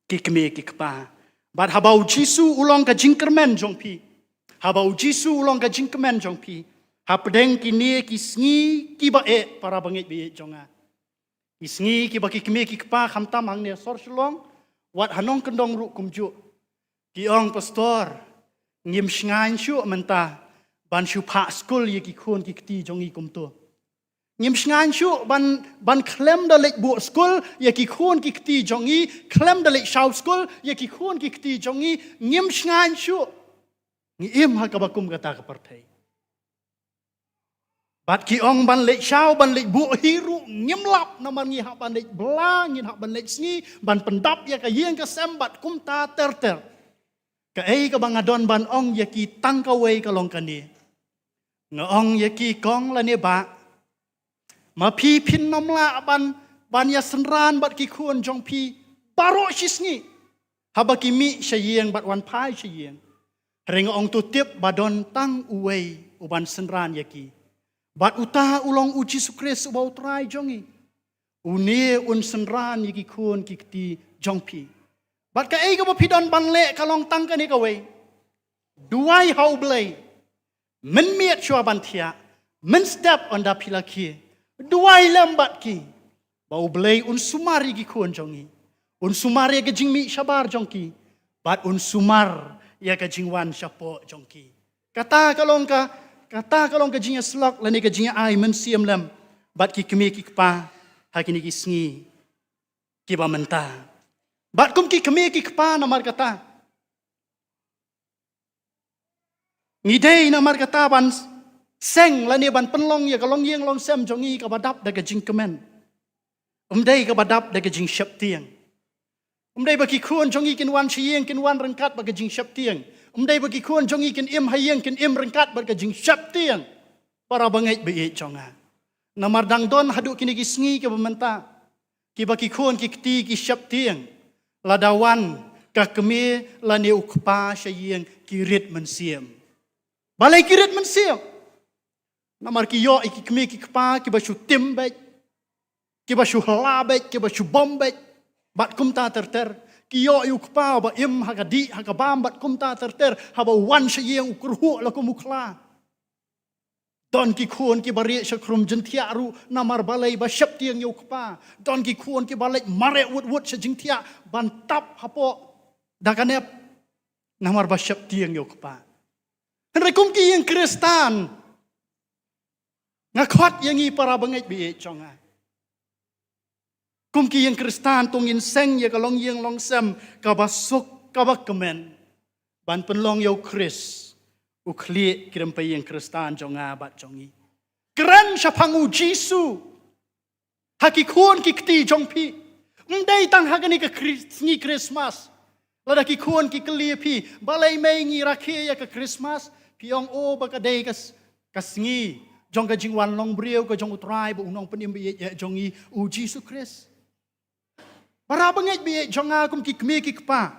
ki kemi ki kpa bat habau jisu ulong ka jingkermen jong pi habau jisu ulong ka jingkermen jong pi hapdeng ki ne ki sngi ki ba para bangit bi jonga ki sngi ki ba ki kemi ki kpa khamtam ang ne sor shlong wat hanong kendong ru kumju ki ong pastor ngim shngan shu menta ban shu pa school ye ki khon ki kti jong i kumto ngim shngan shu ban klem da lek bu school ye ki khon ki kti jong i klem da lek shau school ye ki khon ki kti jong i ngim shngan shu ngi im ha ka bakum kata ka parthai bat ki ong ban lek shau ban lek bu hiru ngim lap na man ngi ha ban lek blang ngin ha ban lek sngi ban pendap ye ka yeng ka sem bat kum ta ter ka ei ka bangadon ban ong ye ki tang ka wei ka long kan ni nga ong ye ki kong la ne ba ma pi pin nom la ban ya senran bat ki khun jong pi baro shisngi haba ki mi shayeng bat wan pai shayeng reng ong tu tip badon tang uwei uban senran ye ki bat uta ulong uji sukres ubau trai jongi une un senran ye ki khun ki kti jong pi bat ka ei ka ba pidon ban le ka long tang ka ni ka wei duai hau blai men miet chua ban thia men step on da pilaki duai lambat ki bau blai un sumari ki khon jongi un sumari ka jingmi shabar jongki bat un sumar ya ka jingwan shapo jongki kata kalong ka jingya slok lani ka jingya ai men siam lam bat ki kemi ki pa hakini ki sngi ki ba menta bat kum ki kemi ki pa namar kata ngidei namar kata ban seng lani ban penlong ya kalong yeng long sem jongi ka badap da ka jing kemen dei ka badap da ka jing shap tiang dei ba ki khon jongi kin wan chieng kin wan rangkat ba ka jing shap tiang dei ba ki khon jongi kin im hayeng kin im rangkat ba ka jing shap tiang para bangai be jonga namar dang don hadu kini ki sngi ka bamenta ki ba ki khon ki kti ki shap tiang ladawan ka kemi lani ukpa shayeng kirit mensiam balai kirit mensiam namar ki yo iki kemi ki kpa ki ba shu tim bet ki ba shu hala bet ki ba shu bom bet bat kum ta ter ki yo yu kpa ba im ha ka di ha ka bam bat kum ta ter ha ba wan shayeng ukru la kum ukla don ki khon ki bari shakrum jentia ru namar balai ba shap tiang yu kpa don ki khon ki balai mare wut sa jentia ban tap hapo dakanep namar ba shap tiang yu kpa henrekum ki yang kristan ngakhot yang i para bangai bi chonga kum ki yang kristan tungin seng ya kalong yang long sem ka basuk ka bakmen ban penlong yo kris ukli kiram pa yang kristan jonga bat jongi keren shapangu jisu hakikun ki kti jongpi ndai tang hakani ka ni Christmas lada ki kun ki kli pi balai mai ngi rakhe ya ka Christmas piong o ba ka dei ka sngi jong ka jingwan long brio ka jong utrai bu nong penim bi ya jongi u Jesus Christ para bangai bi jonga kum ki kme ki kpa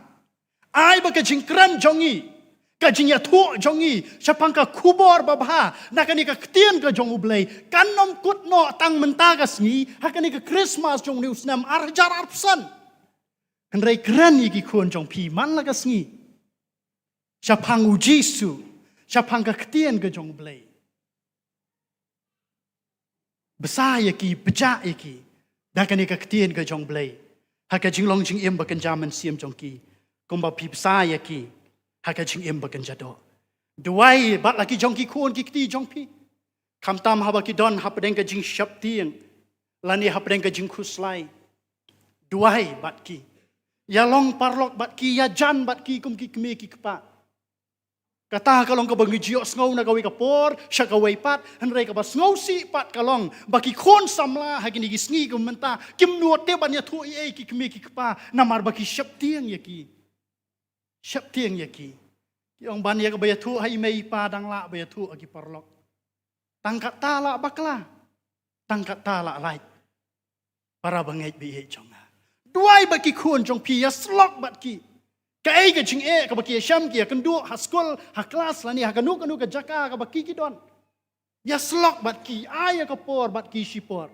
ai ba ka jingkran jongi ka jingya thu jongi sapang ka khubor babha nakani ka ktien ka jong ublai kanom kutno tang menta ka sngi hakani ka Christmas jong news nam arjar arpsan henrei kran ki kun jong pi man la ka sngi Siapang ujisu, siapang kektian ke jong blay. Besar yaki, bejak yaki. Dakan ni kektian ke jong blay. Haka jing long jing im bakan jaman siam jong ki. Kumba pi besar yaki. Haka jing im bakan jado. Duai bat laki jong ki kuon ki kti jong pi. Kam tam haba ki don hapedeng ke jing syap tiang. Lani hapedeng ke jing kuslai. Duai bat ki. Ya long parlok bat ki, ya jan bat ki kum ki kemi ki kepa. Kata kalong ka bangi jiok sngau na gawi kapor, sya gawi pat, henrei ka ba sngau si pat kalong, baki kon samla hagi ni gisngi kum menta, kim nuot te ban ya thu ai ki kemi ki kepa, namar baki syap tiang ya ki. Syap tiang ya ki. Yang ban ya ka ba ya thu hai mei pa dang la ba ya thu agi parlok. Tangkat ta la bakla. Tangkat ta la lai. Para bangai bi e jonga. Duai baki kun jong pi ya slok bat ki. Ka ai ka jing e ka baki syam ki kan du ha skol ha kelas la ni ha kanu ka jaka ka baki ki don. Ya slok bat ki ai ka por bat ki sipor.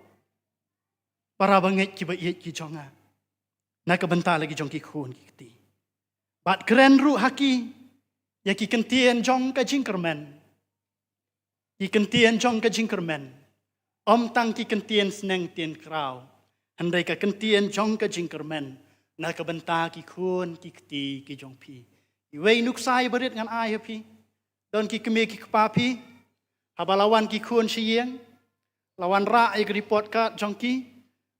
Para bangai ki ba ye ki jonga. Na ka bentar lagi jong ki kun ki ti. Bat keren ru haki ya ki kentien jong ka jingkermen. Ki kentien jong ka jingkermen. Om tang ki kentien seneng tien krau. Handai ka kentien jong ka jingkermen. Na ka benta ki kun ki kti ki jong pi. Iwei nuk sai berit ngan ai pi. Don ki keme ki kpa pi. Habalawan ki kun sieng. Lawan ra ai report card jong ki.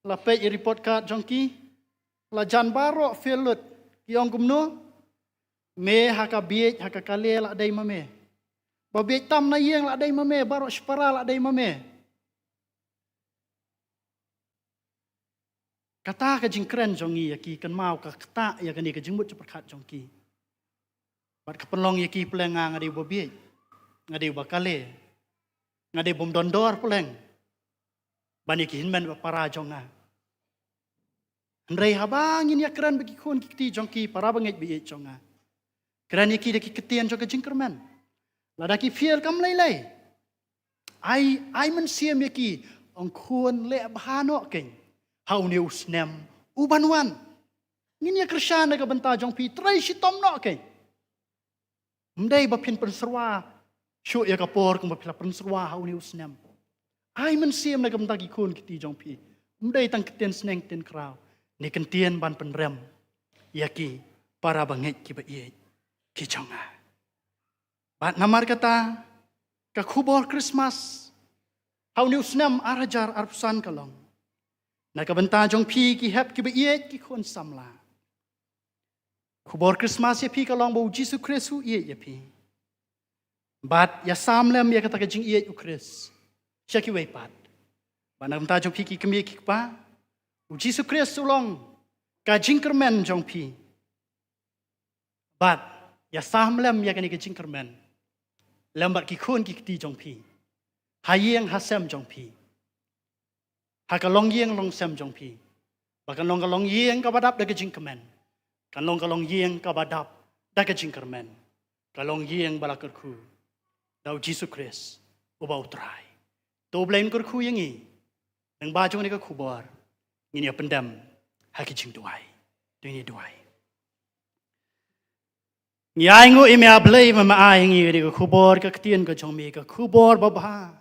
La pe report card jong ki. La jan barok felut ki ong kumno. Me haka biej haka kale la dai mame. Ba biej tam na yeng la dai mame barok separa la dai mame. Kata ka jing keren jongi yaki kan mau ka kata ya kan ni ka jingmut cepat jongki. Bat ka penlong yaki peleng ngade bobi. Ngade bakale. Ngade bom dondor peleng. Bani ki hinmen para jonga. Andrei habangin ya keren bagi kun kiti jongki para banget bi jonga. Keren yaki deki ketian jong ka jing kermen. Lada ki fiel kam lei. Ai men siam yaki ong kun le bahano keng. Hau ni usnem ubanwan. Ngin ya Krishna ka benta jong pi trai si tom no ke. Mdai ba pin penserwa syu ya kapor kum ba pila penserwa hau ni usnem. Ai men siam na ka benta ki kun ki jong pi. Mdai tang keten sneng ten krau. Ni kentien ban penrem. Yaki para banget ki ba ye ki jonga. Bat namar kata ka kubor Christmas. Hau ni usnem arajar arpusan kalong. Na ka benta jong pi ki hep ki ba ye ki kon samla. Kubor Christmas ya pi ka long bo Jesus Christ ye ya pi. Bat ya samlem ya kata ka jing ye u Christ. Sya ki wei pat. Ba na benta jong pi ki kemi ki pa. U Jesus Christ ulong ka jing kermen jong pi. Bat ya samlem ya ka ni ka jing kermen. Lambat ki kon ki ti jong pi. Hayeng hasem jong pi. Haka long yeng long sem jong pi. Bahkan long kalong yeng ka badap da ka jing kemen. Kan long kalong yeng ka badap da ka jing kermen. Kalong yeng bala kerku. Dau Jesus Christ ubau trai. To blame kerku yang i. Nang ba jong ni ka kubor. Ngini ya pendam haki jing duai. Dengi duai. Ngi ai ngu ime ablay mama ai ngi ka kubor ka ketien ka jong mi ka kubor babha.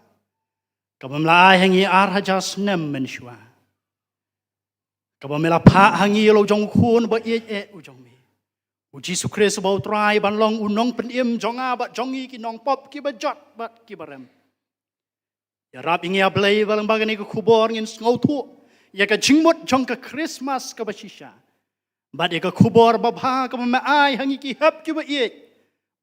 Kabamla hangi arhaja snem menshua. Kabamela pa hangi lo jong kun ba ye ujong mi. U Jesus Christ ba try ban long unong penim jonga ba jongi ki nong pop ki ba jot ba ki barem. Ya rap ingi ablay balang bagani ko kubor ngin ngau tu. Ya ka jingmut jong ka Christmas ka ba shisha. Ba de ka kubor ba bha ka ma ai hangi ki hap ki ba ye.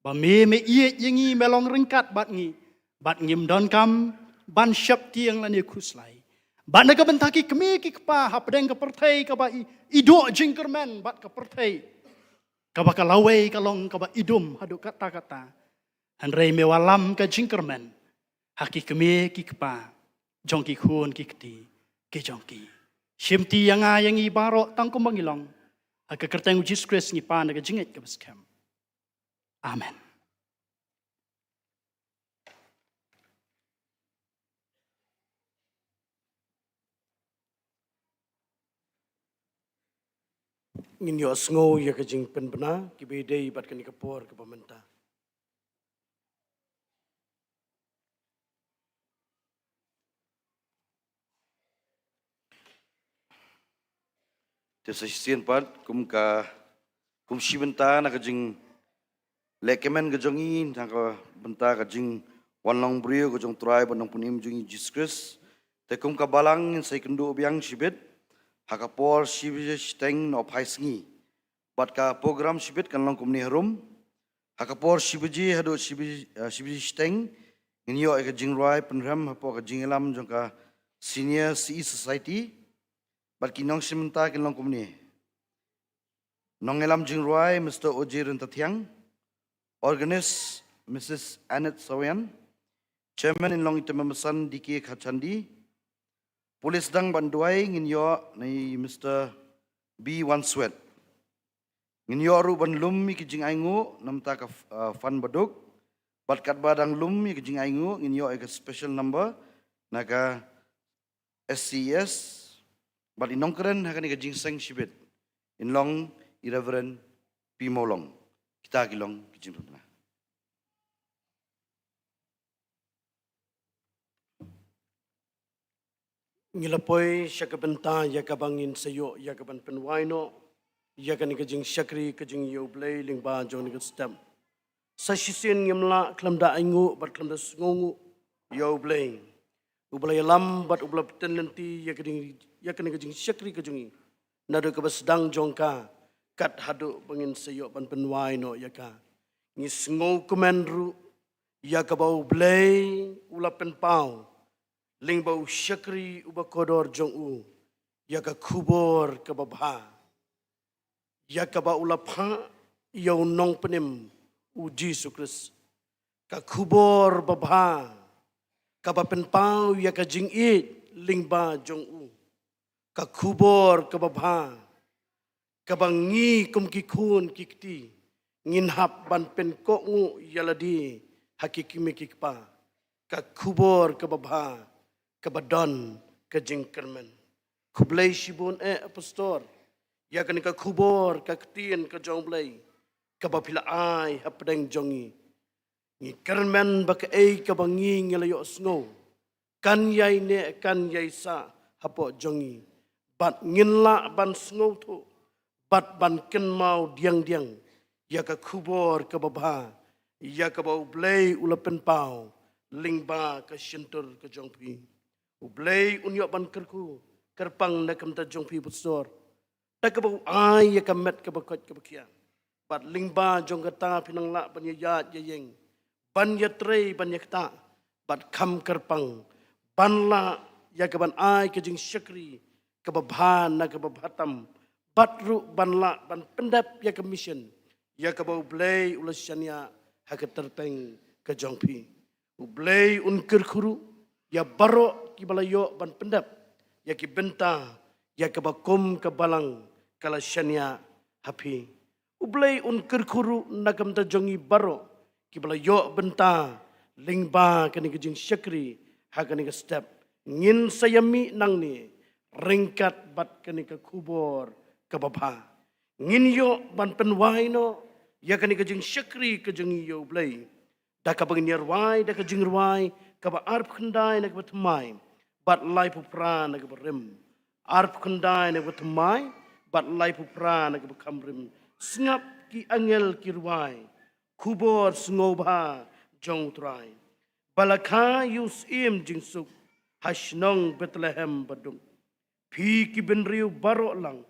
Ba me ye yangi melong ringkat bat ngi. Bat ngim don kam ban syap tiang lani kuslai. Ban ka bentaki kemi ki kpa hapdeng ka pertai ka ba ido jingkermen bat ka pertai. Ka ba ka lawai ka long ka ba idum hadu kata-kata. Hanrei mewalam ka jingkermen. Haki kemi ki kpa jong ki kun ki kti ki jong ki. Shimti yang a yang i baro tang kumbangilong. Haka kerteng Jesus Christ ni pa na ka jinget ka baskem. Amen. Ngin yo sngo ya ka jing pen bena ki be dei bat kan kapor ka pamenta. Tesa sisian pat kum si benta na kajing lekemen kajongi na ka benta kajing wanlong brio kajong tribe nang punim jungi Jesus Christ. Te kum ka balang sai kendo biang sibet hakapor sibje steng no phaisngi. Bat ka program sibet kan long kum ni harum hakapor sibji hado sibji steng inyo ka jing rai penram hapo ka jing elam jong ka senior CE society. Bat kinong simenta kinong kumni. Nong elam jing ruai Mr. Ojir Tatiang, organist Mrs. Annette Sawian, chairman in long itamasan DK Khachandi, polis dang banduai nginyo ni Mr. B. Wanswet. Nginyo ru ban lum ki jing aingu namta ka fan baduk, bat kat badang lum ki jing aingu nginyo ka special number naga SCS. But in Nongkeren hakan ika jingseng shibit. In long Reverend P. Molong. Kita kilong kijing pernah. Ngilapoy siya kabenta ya kabangin sayo ya kaban penwaino ya kan ika jing syakri ka jing yoblay lingba jong nika stem. Sa sisin ngimla klamda aingu bat klamda sungungu yoblay. Ublay lam bat ubla tenanti ya kan kajing syakri kajungi nado ka basdang jongka kat hadu bangin sayo ban penwai no ya ka ngis ngo komendru ya ka bau blay ula pen pau ling bau syakri uba kodor jong u ya ka kubor ka babha ya ka ba ula pha yau nong penim u Jesus Christ ka kubor babha ka ba pen pau ya ka jing it ling ba jong u ka kubor ka babha ka bangi kum kikun kikti ngin hap ban pen ko ngu yaladi hakiki mikikpa ka kubor ka babha ka badon ka jingkermen kublay shibun apostol ya kan ka kubor ka ktien ka jongblay ka bapila ai hapdeng jongi ngi kermen ba ka ka bangi ngelayo snow kan yai ne kan yai sa hapo jongi bat nginla ban snow tu bat ban ken mau diang ya ka kubor ka babha ya ka bau blay ulapen pau lingba ka shintur ka jongpi ublay unyo ban kerku kerpang na kamta jongpi putsor ta ka bau ai ya ka met ka bakot ka bakia bat lingba jong kata pinangla ban ya yeng ban ya trei ban ya kata bat kam kerpang ban la ya ka ban ai ka jing syakri ka babhan na ka babhatam batru ban la ban pendap ya ka mission ya ka bau blay ulasyania ha ka terpeng ka jongpi ublay unkir khuru ya baro ki balayo ban pendap ya ki benta ya ka bakum ka balang kala syania hapi ublay unkir khuru nagam ta jongi baro ki balayo benta lingba kani ka jing syakri ha kani ka step ngin sayami nang ni ringkat bat kani ka kubor ka babha ngin yo ban penwai no ya kani ka jing syakri ka jing yo blay da ka bang nirwai da ka jing rwai ka ba arp khandai na ka batmai bat lai pupra na ka rim arp khandai na ka batmai bat lai pupra na ka kamrim sngap ki angel ki rwai kubor sngoba jong trai balakha yus im jing suk hashnong Bethlehem badung pi ki benriu baro lang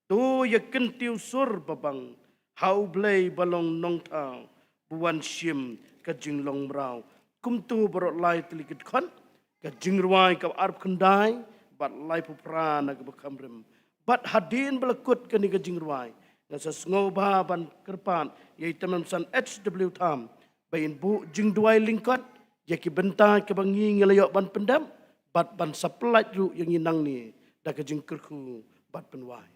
to ya kentiu sur babang hau blay balong nong tau buan shim ka jing long brau kum tu baro lai telikit khon ka jing ruai ka arp khandai bat lai pupra na ka bakamrim bat hadin balakut ka ni ka jing ruai na sa sngoba ban kerpan yai tamam san HW tham bayin bu jing duai lingkot ya ki benta ka bangi ngelayo ban pendam bat ban saplat ru yang inang ni da ka jing kerku bat penwai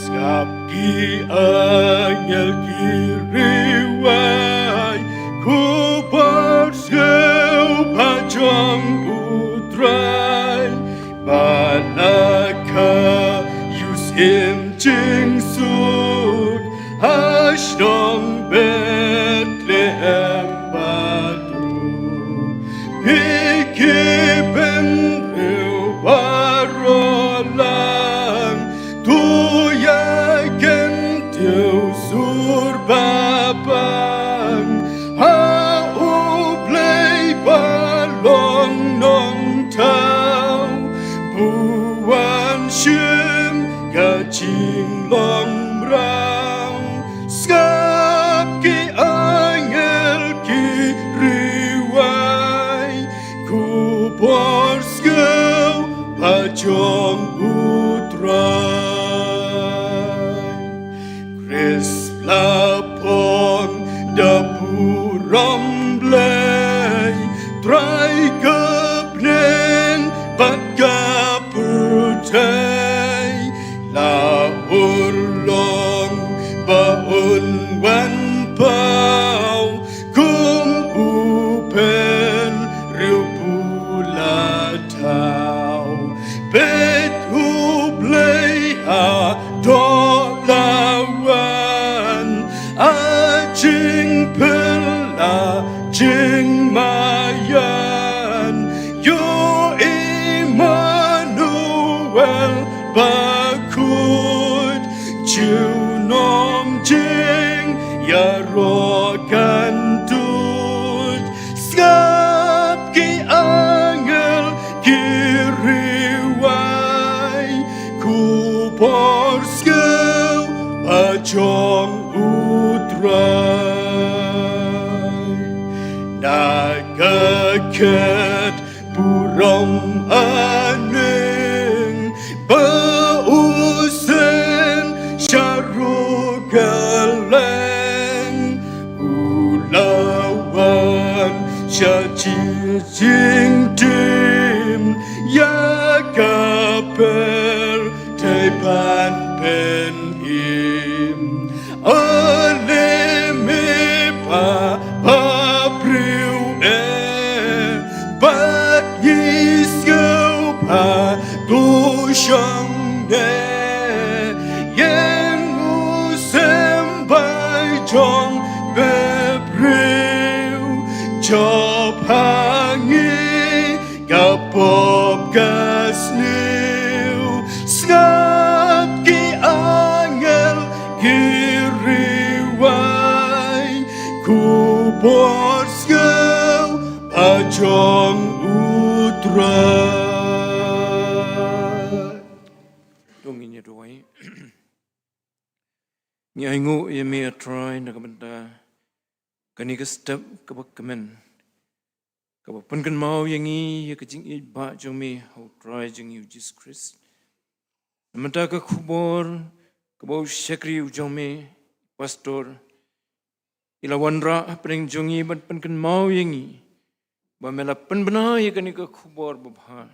Skapi angel kiriwai kubur seu pajang putrai banaka yus im jing suk ramblay try kapnen pagkaputay la urlong baon wan pau kung upen riu pula tau bet ublay ha do lawan ajing pela jing mayan yo Emmanuel bakut chiu nom jing ya rokan tut skap ki angel kiriwai ku porskeu pajong utrai nagaket buram aning bausen syarugaleng ulawan syajing dim ya kapel tepan pen im aleme pa priu bat yiskau pa gushang ne yang usem bai chong bepriu chop hangi kapop kasniu skap ki angel kiriwai ku porskau pajong utrai Donginya doai. Ni aingu ye me try na kabanta kani ka step ka bakmen. Ka pankan mau yangi ye ka jing I ba jong me how try jing you Jesus Christ. Namanta ka khubor ka bau shakri jong me pastor ilawanra pring jongi ban pankan mau yangi ba mela panbana ye kani ka khubor babha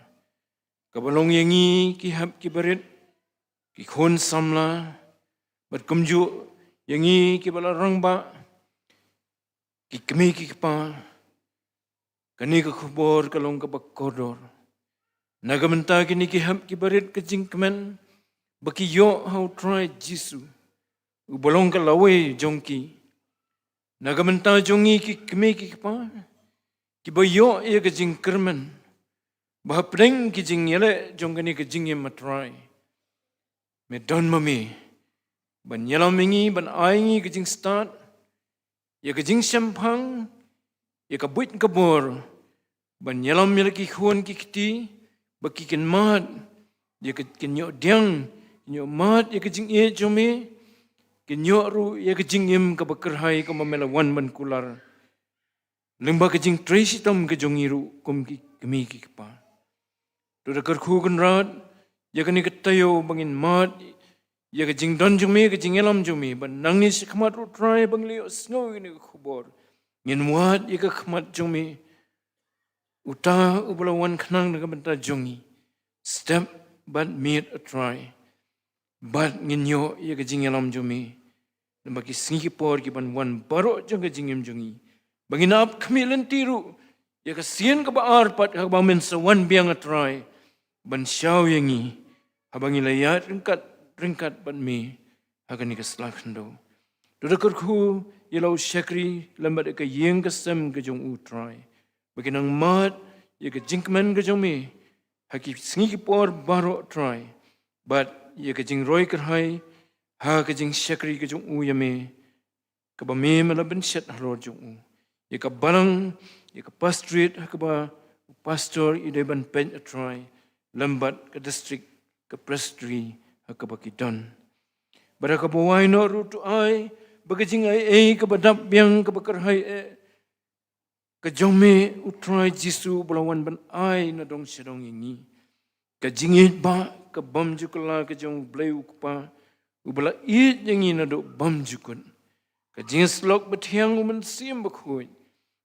ka balong yangi ki hab ki barit ki khon samla bat kumju yangi ki bala rangba ki kemi ki pa kani ka khubor kalong ka bakodor nagamanta kini ki hab ki barit ka jingkmen baki yo how try jisu ubolong ka lawe jongki nagamanta jongi ki kemi ki pa ki bayo ye ka jingkermen bah preng ki jing yele jongani ka jing ye matrai me don mami ban yalam mingi ban aingi ke jing start ya ke jing sampang ya ka buit ka bor ban yalam mil ki khon ki kiti ba ki ken mat ya ke nyo diang nyo mat ya ke jing e jome ke nyo ru ya ke jing im ka bakerhai ka mamela wan ban kular lemba ke jing tracy tom ke jongiru kum ki kemi ki pa do da kar khu kan rat ya ke ni ke tayo bangin mat ya ke jing don jumi ke jing elam jumi ban nangni sikmat ru try bangli snow ini khubor ngin wat ya ke khmat jumi uta ubalawan khnang na banta jongi step but meet a try but ngin yo ya ke jing elam jumi nambaki singi por ki ban wan baro jong ke jing em jongi bangin ap khmilen tiru ya ke sien ka ba arpat ka ba men sa wan biang a try ban shaw yangi habangi layat ringkat ban me hagani ka slakhndo do dakar khu yelo shakri lambat ka yeng ka sem ka jong u try baginang mat ye ka jinkman ka jong me haki singi ki por baro try but ye ka jing roy kar hai ha ka jing shakri ka jong u yame ka ba me malaban shat haro jong u ye ka balang ye ka pastorate ka ba pastor ide ban pen a try lambat ka district ka presbytery hakabakidon baraka bawai no rutu ai bagajing ai ka badap biang ka bakarhai ka jome utrai jisu bulawan ban ai na dong sedong ingi ka jingit ba ka bam jukula ka jong bleu pa ubala it yangi na do bam jukun Kajing slok betiang uman siam bakui.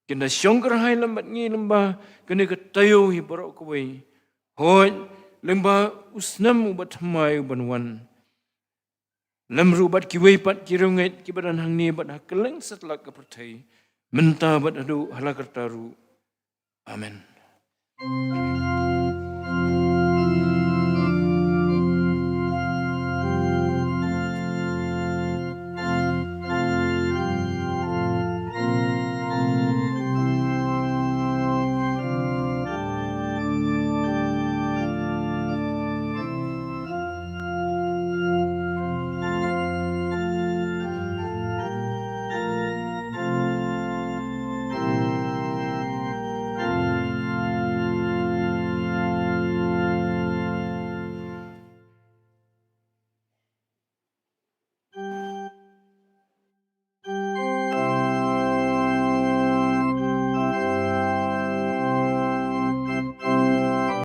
Kena syongkar hai lambat ngi lamba kena ketayo hi borok kuwe. Hoi lamba usnam ubat hamai uban wan. Lamru bat kiwe pat kirunget kibadan hang ni bat hakeleng setlak kepertai. Menta bat adu halakartaru. Amen.